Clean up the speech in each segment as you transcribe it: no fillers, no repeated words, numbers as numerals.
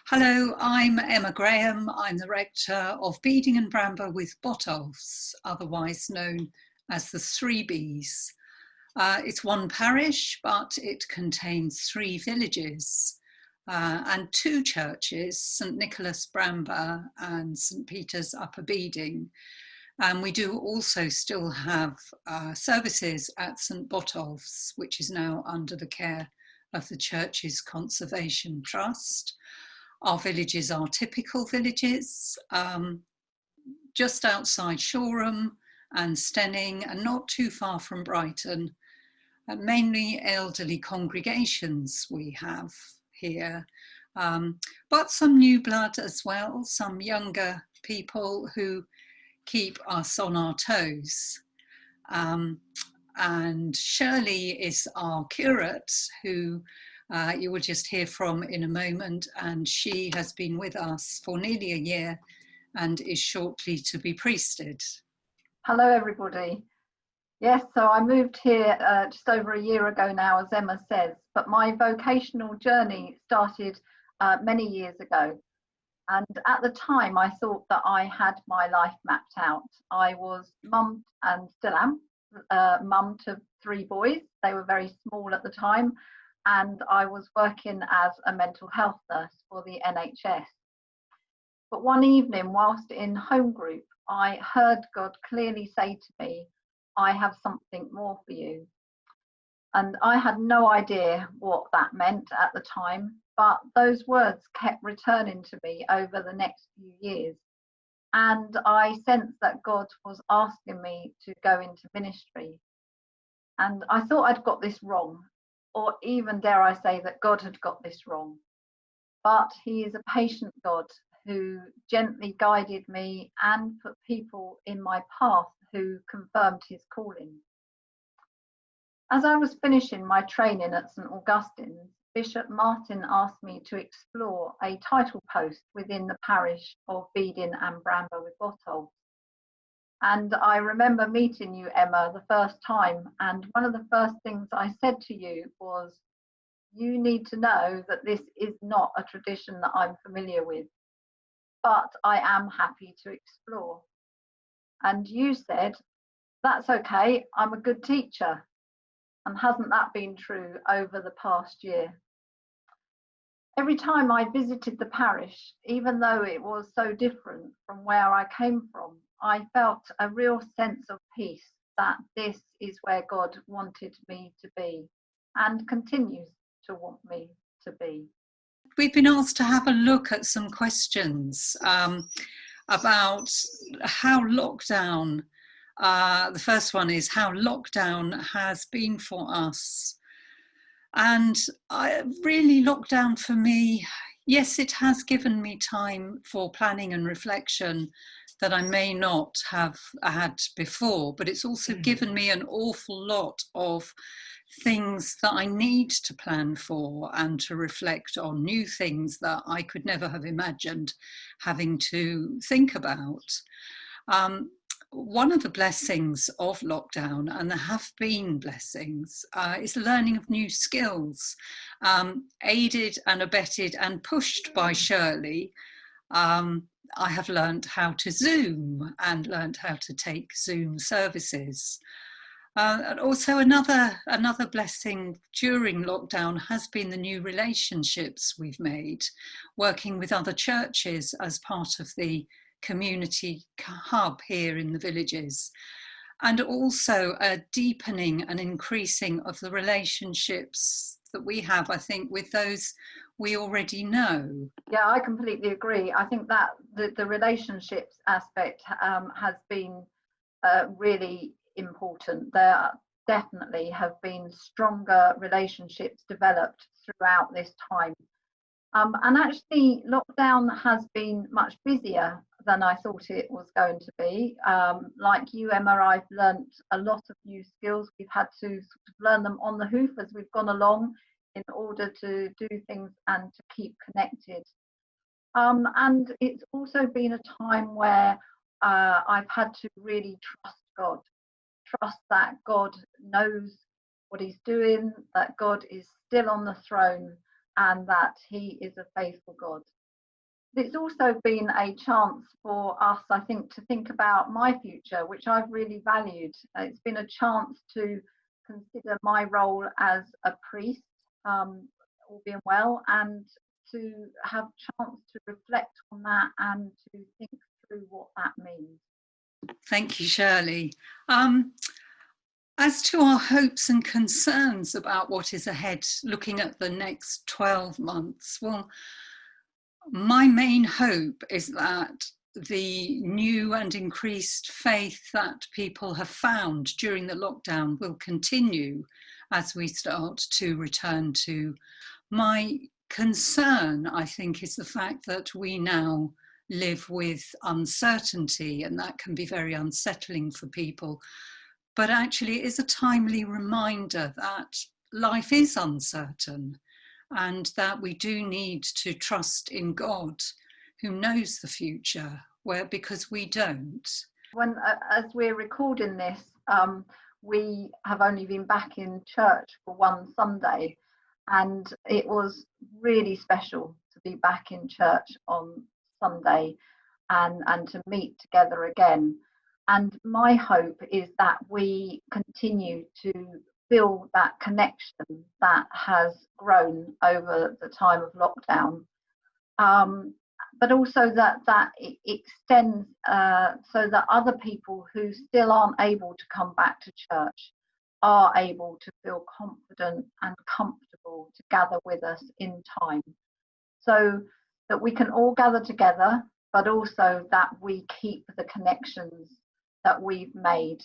Hello, I'm Emma Graeme. I'm the rector of Beeding and Bramber with Botolphs, otherwise known as the Three Bs. It's one parish, but it contains three villages and two churches, St Nicholas Bramber and St Peter's Upper Beeding. And we do also still have services at St Botolphs, which is now under the care of the Church's Conservation Trust. Our villages are typical villages, just outside Shoreham and Stenning, and not too far from Brighton. Mainly elderly congregations we have here, but some new blood as well, some younger people who keep us on our toes. And Shirley is our curate, who you will just hear from in a moment, and she has been with us for nearly a year and is shortly to be priested. Hello everybody. Yes, so I moved here just over a year ago now, as Emma says, but my vocational journey started many years ago. And at the time I thought that I had my life mapped out. I was mum and still am mum to three boys. They were very small at the time, and I was working as a mental health nurse for the NHS. But one evening, whilst in home group, I heard God clearly say to me, "I have something more for you." And I had no idea what that meant at the time, but those words kept returning to me over the next few years. And I sensed that God was asking me to go into ministry. And I thought I'd got this wrong, or even dare I say that God had got this wrong. But He is a patient God who gently guided me and put people in my path who confirmed His calling. As I was finishing my training at St Augustine's, Bishop Martin asked me to explore a title post within the parish of Beeding and Bramber with Botolphs. And I remember meeting you, Emma, the first time, and one of the first things I said to you was, "You need to know that this is not a tradition that I'm familiar with, but I am happy to explore." And you said, "That's okay, I'm a good teacher." And hasn't that been true over the past year? Every time I visited the parish, even though it was so different from where I came from, I felt a real sense of peace that this is where God wanted me to be and continues to want me to be. We've been asked to have a look at some questions about how lockdown, the first one is how lockdown has been for us. And really lockdown for me, yes, it has given me time for planning and reflection that I may not have had before, but it's also given me an awful lot of things that I need to plan for and to reflect on, new things that I could never have imagined having to think about. One of the blessings of lockdown, and there have been blessings, is the learning of new skills, aided and abetted and pushed by Shirley. I have learned how to Zoom and learned how to take Zoom services. And also another blessing during lockdown has been the new relationships we've made, working with other churches as part of the community hub here in the villages, and also a deepening and increasing of the relationships that we have, I think, with those we already know. Yeah, I completely agree. I think that the relationships aspect has been really important. There definitely have been stronger relationships developed throughout this time. And actually, lockdown has been much busier than I thought it was going to be. Like you, Emma, I've learnt a lot of new skills. We've had to sort of learn them on the hoof as we've gone along in order to do things and to keep connected. And it's also been a time where I've had to really trust that God knows what He's doing, that God is still on the throne, and that He is a faithful God. It's also been a chance for us, I think, to think about my future, which I've really valued. It's been a chance to consider my role as a priest, all being well, and to have a chance to reflect on that and to think through what that means. Thank you, Shirley. As to our hopes and concerns about what is ahead, looking at the next 12 months, well, my main hope is that the new and increased faith that people have found during the lockdown will continue as we start to return to. My concern, I think, is the fact that we now live with uncertainty, and that can be very unsettling for people. But actually, it is a timely reminder that life is uncertain and that we do need to trust in God, who knows the future, because we don't. When, as we're recording this, we have only been back in church for one Sunday, and it was really special to be back in church on Sunday and to meet together again. And my hope is that we continue to build that connection that has grown over the time of lockdown, but also that it extends so that other people who still aren't able to come back to church are able to feel confident and comfortable to gather with us in time, so that we can all gather together, but also that we keep the connections that we've made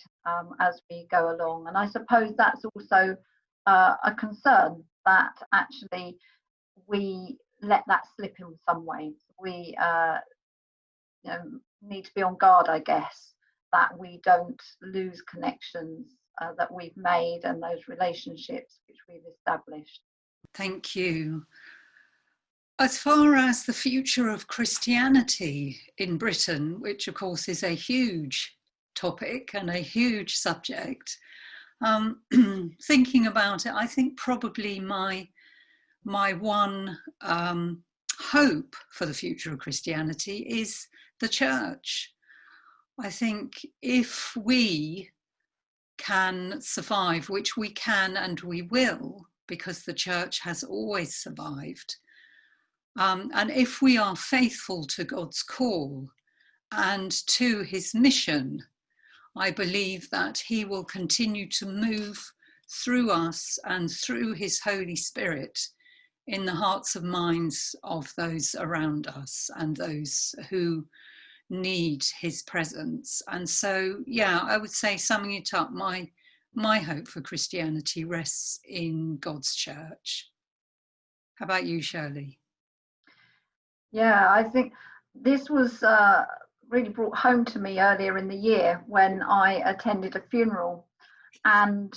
as we go along. And I suppose that's also a concern, that actually we let that slip in some way. We need to be on guard, I guess, that we don't lose connections that we've made and those relationships which we've established. Thank you. As far as the future of Christianity in Britain, which of course is a huge topic and a huge subject, thinking about it, I think probably my one hope for the future of Christianity is the church. I think if we can survive, which we can and we will, because the church has always survived, and if we are faithful to God's call and to his mission, I believe that he will continue to move through us and through his Holy Spirit in the hearts and minds of those around us and those who need his presence. And so, yeah, I would say, summing it up, my hope for Christianity rests in God's church. How about you, Shirley? Yeah, I think this was really brought home to me earlier in the year when I attended a funeral, and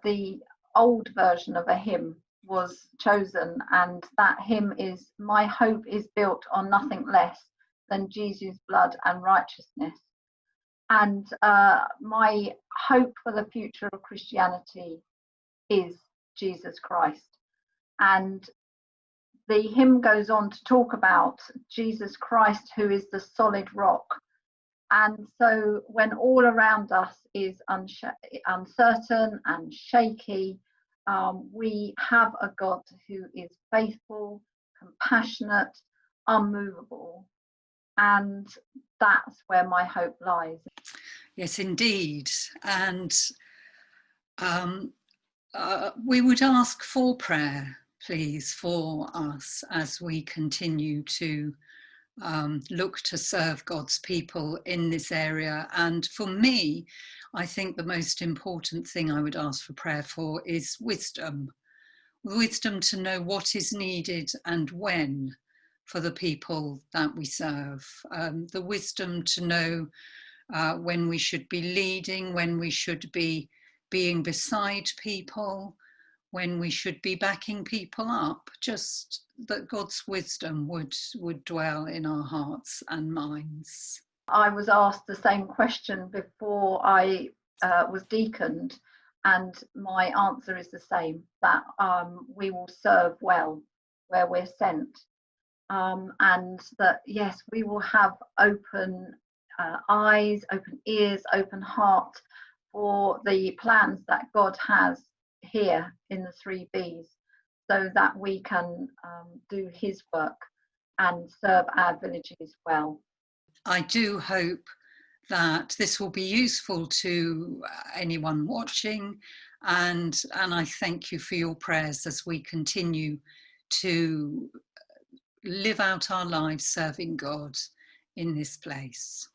the old version of a hymn was chosen, and that hymn is "My hope is built on nothing less than Jesus' blood and righteousness." And my hope for the future of Christianity is Jesus Christ. And the hymn goes on to talk about Jesus Christ, who is the solid rock. And so when all around us is uncertain and shaky, we have a God who is faithful, compassionate, unmovable. And that's where my hope lies. Yes, indeed. And we would ask for prayer, please, for us as we continue to look to serve God's people in this area. And for me, I think the most important thing I would ask for prayer for is wisdom to know what is needed and when for the people that we serve. The wisdom to know when we should be leading, when we should be being beside people, when we should be backing people up, just that God's wisdom would dwell in our hearts and minds. I was asked the same question before I was deaconed, and my answer is the same, that we will serve well where we're sent. and that, yes, we will have open eyes, open ears, open heart for the plans that God has here in the 3Bs, so that we can do his work and serve our villages well. I do hope that this will be useful to anyone watching, and I thank you for your prayers as we continue to live out our lives serving God in this place.